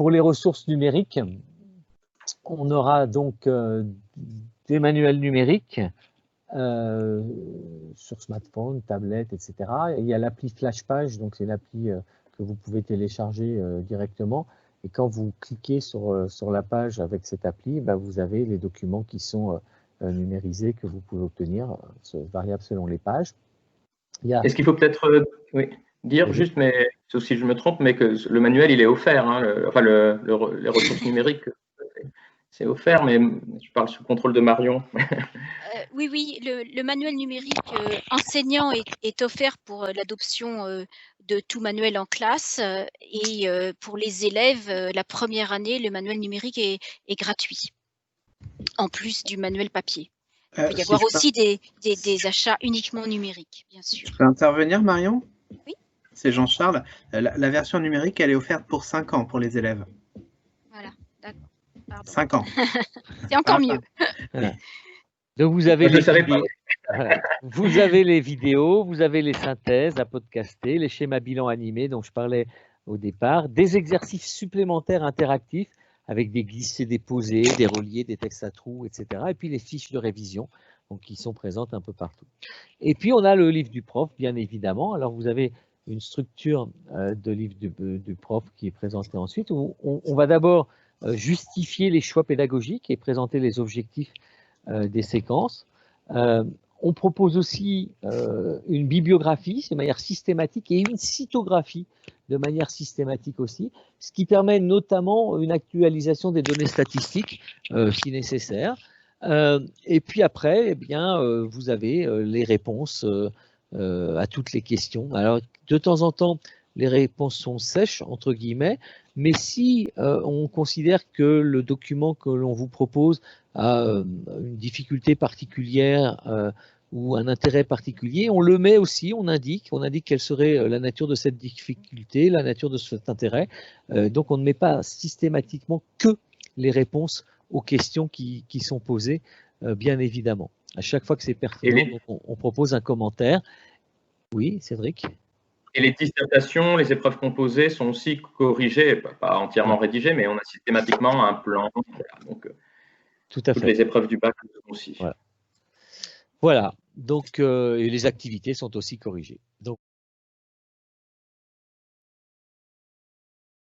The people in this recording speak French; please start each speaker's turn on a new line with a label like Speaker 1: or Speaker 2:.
Speaker 1: pour les ressources numériques, on aura donc des manuels numériques sur smartphone, tablette, etc. Il y a l'appli Flashpage, donc c'est l'appli que vous pouvez télécharger directement. Et quand vous cliquez sur la page avec cette appli, vous avez les documents qui sont numérisés que vous pouvez obtenir, variables selon les pages.
Speaker 2: Est-ce qu'il faut peut-être dire juste, mais sauf si je me trompe, mais que le manuel il est offert, hein, les ressources numériques, c'est offert, mais je parle sous contrôle de Marion.
Speaker 3: Oui, le manuel numérique enseignant est offert pour l'adoption de tout manuel en classe et pour les élèves, la première année, le manuel numérique est gratuit, en plus du manuel papier. Il peut y avoir aussi des achats uniquement numériques, bien sûr.
Speaker 4: Je peux intervenir, Marion?
Speaker 3: Oui.
Speaker 4: C'est Jean-Charles. La version numérique, elle est offerte pour 5 ans pour les élèves.
Speaker 3: Voilà, d'accord.
Speaker 4: 5 ans.
Speaker 3: C'est encore mieux.
Speaker 1: Voilà. Donc vous avez vous avez les vidéos, vous avez les synthèses à podcaster, les schémas bilan animés dont je parlais au départ, des exercices supplémentaires interactifs avec des glissés, déposés, des reliés, des textes à trous, etc. Et puis les fiches de révision, donc qui sont présentes un peu partout. Et puis on a le livre du prof, bien évidemment. Alors vous avez une structure de livre du prof qui est présentée ensuite, où on va d'abord justifier les choix pédagogiques et présenter les objectifs des séquences. On propose aussi une bibliographie de manière systématique et une cytographie de manière systématique aussi, ce qui permet notamment une actualisation des données statistiques si nécessaire. Et puis après, eh bien, vous avez les réponses à toutes les questions. Alors, de temps en temps, les réponses sont sèches, entre guillemets, mais si on considère que le document que l'on vous propose a une difficulté particulière ou un intérêt particulier, on le met aussi, on indique quelle serait la nature de cette difficulté, la nature de cet intérêt. Donc on ne met pas systématiquement que les réponses aux questions qui sont posées, bien évidemment. À chaque fois que c'est pertinent, donc on propose un commentaire. Oui, Cédric?
Speaker 2: Et les dissertations, les épreuves composées sont aussi corrigées, pas entièrement rédigées, mais on a systématiquement un plan. Donc,
Speaker 1: tout à fait.
Speaker 2: Toutes les épreuves du bac aussi.
Speaker 1: Voilà. Donc, et les activités sont aussi corrigées. Donc,